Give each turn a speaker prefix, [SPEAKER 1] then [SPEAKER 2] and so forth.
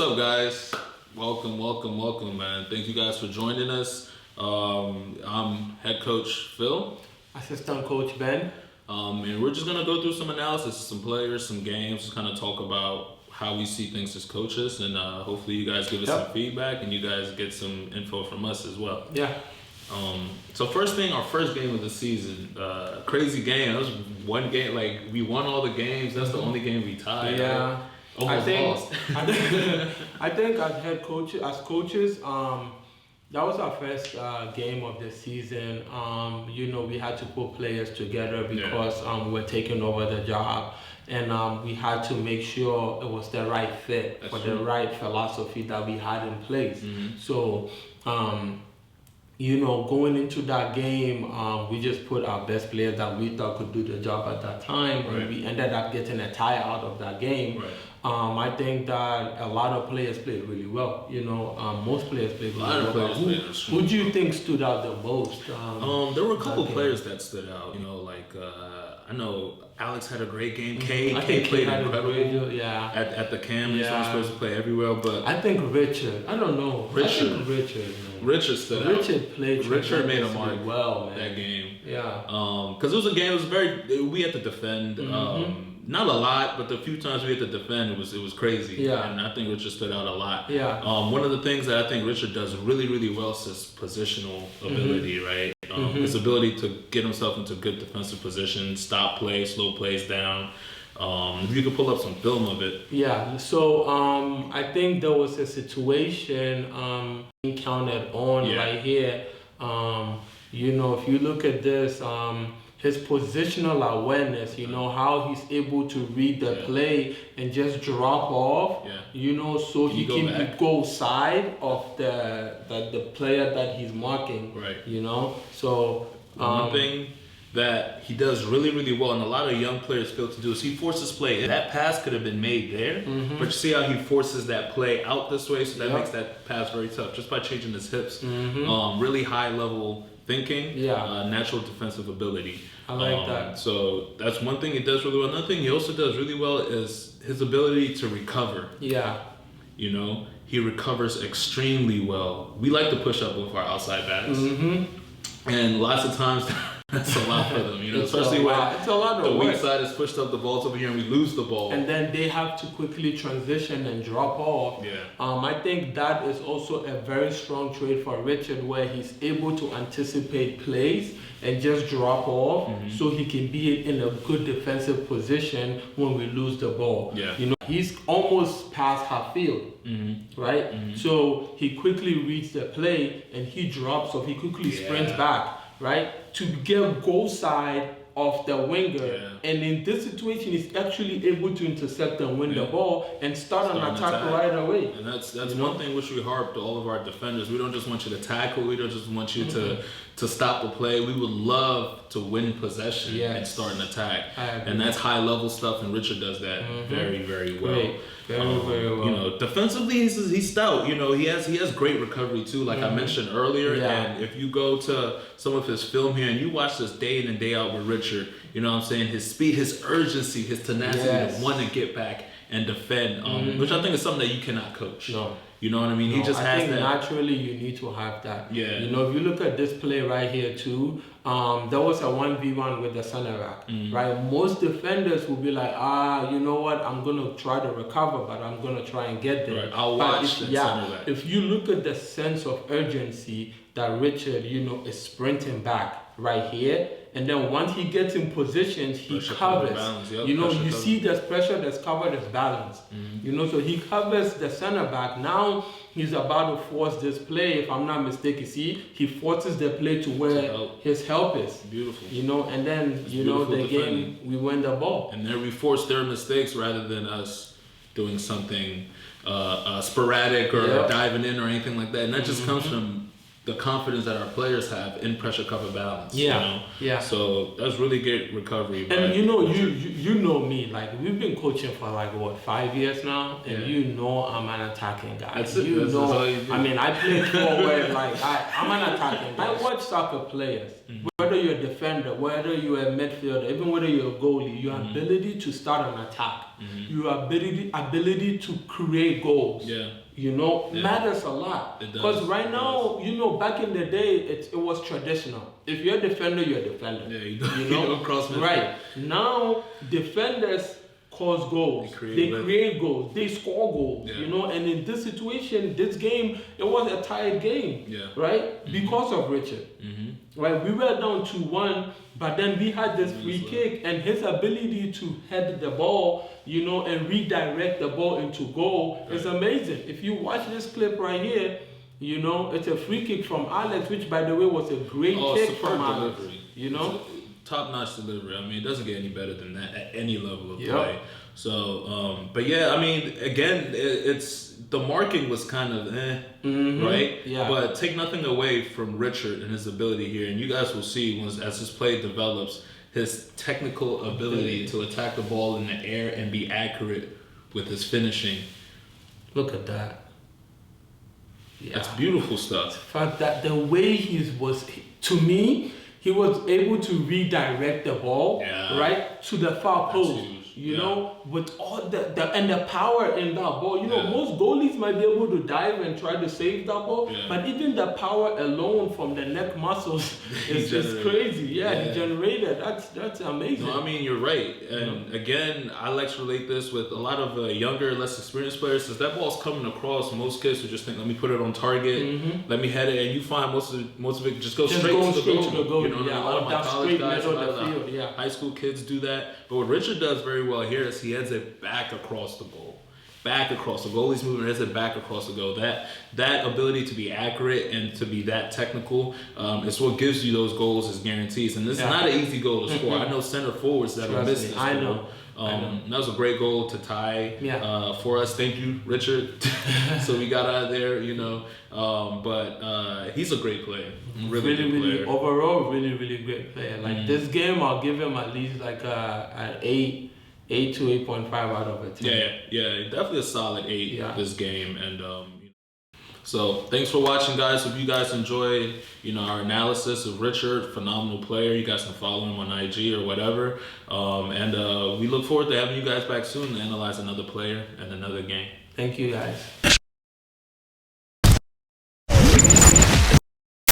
[SPEAKER 1] up, guys? Welcome, man. Thank you guys for joining us. I'm head coach Phil.
[SPEAKER 2] Assistant coach Ben.
[SPEAKER 1] And we're just going to go through some analysis, some players, some games, just kind of talk about how we see things as coaches. And hopefully you guys give us some feedback and you guys get some info from us as well.
[SPEAKER 2] Yeah.
[SPEAKER 1] So our first game of the season, crazy game. That was one game, like we won all the games. That's the only game we tied.
[SPEAKER 2] Yeah.
[SPEAKER 1] Right? Almost lost.
[SPEAKER 2] I think as coaches, that was our first game of the season. We had to put players together because we're taking over the job, and we had to make sure it was the right fit for the right philosophy that we had in place.
[SPEAKER 1] Mm-hmm.
[SPEAKER 2] So. Going into that game, we just put our best players that we thought could do the job at that time, and we ended up getting a tie out of that game.
[SPEAKER 1] Right.
[SPEAKER 2] I think that a lot of players played really well. Most players played really well. Who do you think stood out the most?
[SPEAKER 1] There were a couple players that stood out. I know Alex had a great game. K played incredible. At the Cam, he's not supposed to play everywhere, but
[SPEAKER 2] I think Richard. I don't know. Richard stood out. Richard made a mark well, man.
[SPEAKER 1] That game.
[SPEAKER 2] Yeah.
[SPEAKER 1] Because it was a game. It was we had to defend. Not a lot, but the few times we had to defend, it was crazy.
[SPEAKER 2] Yeah.
[SPEAKER 1] And I think Richard stood out a lot.
[SPEAKER 2] Yeah.
[SPEAKER 1] One of the things that I think Richard does really, really well is his positional ability, right? His ability to get himself into good defensive positions, stop plays, slow plays down. If you could pull up some film of it.
[SPEAKER 2] Yeah. So I think there was a situation counted on right here. If you look at this, his positional awareness, how he's able to read the play and just drop off, so he can go side of the player that he's marking,
[SPEAKER 1] right?
[SPEAKER 2] So
[SPEAKER 1] one thing that he does really, really well, and a lot of young players fail to do, is he forces play. That pass could have been made there, but you see how he forces that play out this way, so that makes that pass very tough, just by changing his hips. Really high level thinking, natural defensive ability.
[SPEAKER 2] I like that.
[SPEAKER 1] So that's one thing he does really well. Another thing he also does really well is his ability to recover.
[SPEAKER 2] Yeah.
[SPEAKER 1] He recovers extremely well. We like to push up with our outside backs. And lots of times that's a lot for them, especially when the weak side is pushed up, the ball's over here, and we lose the ball.
[SPEAKER 2] And then they have to quickly transition and drop off.
[SPEAKER 1] Yeah.
[SPEAKER 2] I think that is also a very strong trait for Richard, where he's able to anticipate plays and just drop off so he can be in a good defensive position when we lose the ball.
[SPEAKER 1] Yeah.
[SPEAKER 2] He's almost past half field, right? So he quickly reads the play and he drops off. He quickly sprints back, right? To get goal side of the winger. Yeah. And in this situation, he's actually able to intercept and win the ball and start an attack right away.
[SPEAKER 1] And that's one thing which we harp to all of our defenders. We don't just want you to tackle. We don't just want you to stop the play. We would love to win possession and start an attack. And that's high level stuff, and Richard does that very, very well.
[SPEAKER 2] Very well.
[SPEAKER 1] Defensively, he's stout. He has great recovery too, like I mentioned earlier. And if you go to some of his film here and you watch this day in and day out with Richard, his speed, his urgency, his tenacity to want to get back and defend, which I think is something that you cannot coach.
[SPEAKER 2] No.
[SPEAKER 1] You know what I mean? He just has that.
[SPEAKER 2] Naturally, you need to have that.
[SPEAKER 1] Yeah.
[SPEAKER 2] If you look at this play right here too, there was a 1v1 with the center back, right? Most defenders will be like, you know what? I'm gonna try to recover, but I'm gonna try and get there.
[SPEAKER 1] Right. I'll watch the center back.
[SPEAKER 2] If you look at the sense of urgency that Richard, is sprinting back right here. And then once he gets in positions, he covers. You see there's pressure, there's cover, there's balance. So he covers the center back. Now he's about to force this play. If I'm not mistaken, he forces the play to where his help is.
[SPEAKER 1] Beautiful.
[SPEAKER 2] And then the game we win the ball.
[SPEAKER 1] And then we force their mistakes rather than us doing something sporadic or diving in or anything like that. And that just comes from the confidence that our players have in pressure cover balance.
[SPEAKER 2] Yeah,
[SPEAKER 1] you know?
[SPEAKER 2] yeah.
[SPEAKER 1] So that's really good recovery.
[SPEAKER 2] And you know me, like we've been coaching for like what 5 years now, and you know I'm an attacking guy.
[SPEAKER 1] That's it.
[SPEAKER 2] You
[SPEAKER 1] That's
[SPEAKER 2] know,
[SPEAKER 1] all you do.
[SPEAKER 2] I mean I play forward, like I'm an attacking guy. I watch soccer players, whether you're a defender, whether you're a midfielder, even whether you're a goalie, your ability to start an attack, your ability to create goals. You know, matters a lot. Because right now, you know, back in the day, it was traditional. If you're a defender, you're a defender.
[SPEAKER 1] Yeah, you
[SPEAKER 2] know,
[SPEAKER 1] don't cross midfield.
[SPEAKER 2] Right. Now, defenders cause goals. They create goals. They score goals. You know, and in this situation, this game, it was a tied game. Right? Because of Richard. Right? We were down 2-1, but then we had this free kick, and his ability to head the ball, you know, and redirect the ball into goal is amazing. If you watch this clip right here, you know, it's a free kick from Alex, which by the way was a great kick from Alex.
[SPEAKER 1] Delivery.
[SPEAKER 2] You know,
[SPEAKER 1] top-notch delivery. I mean, it doesn't get any better than that at any level of play. So, but yeah, I mean, again, it's the marking was kind of right?
[SPEAKER 2] Yeah.
[SPEAKER 1] But take nothing away from Richard and his ability here, and you guys will see as his play develops, his technical ability to attack the ball in the air and be accurate with his finishing.
[SPEAKER 2] Look at that.
[SPEAKER 1] Yeah. That's beautiful stuff.
[SPEAKER 2] In fact, that the way to me, he was able to redirect the ball right to the far post. You know, with all the power in that ball. You know, most goalies might be able to dive and try to save that ball, but even the power alone from the neck muscles is just crazy. He generated. That's amazing.
[SPEAKER 1] No, I mean, you're right. And again, I like to relate this with a lot of younger, less experienced players. As that ball's coming across, most kids would just think, let me put it on target, let me head it, and you find most of it just goes straight to the goal. You know, a lot of my college guys, a lot of the high school kids do that. But what Richard does very well here is he heads it back across the goal. Back across the goalie's moving, heads it back across the goal. That ability to be accurate and to be that technical is what gives you those goals as guarantees. And this is not an easy goal to score. I know center forwards that will miss this goal.
[SPEAKER 2] I know.
[SPEAKER 1] That was a great goal to tie for us. Thank you, Richard. So we got out of there, you know. But he's a great player.
[SPEAKER 2] Really, overall, really great player. Like this game, I'll give him at least like an 8 to 8.5 out of a 10.
[SPEAKER 1] Yeah, definitely a solid 8 this game. And so thanks for watching, guys. If you guys enjoyed, you know, our analysis of Richard, phenomenal player. You guys can follow him on IG or whatever. And we look forward to having you guys back soon to analyze another player and another game.
[SPEAKER 2] Thank you, guys.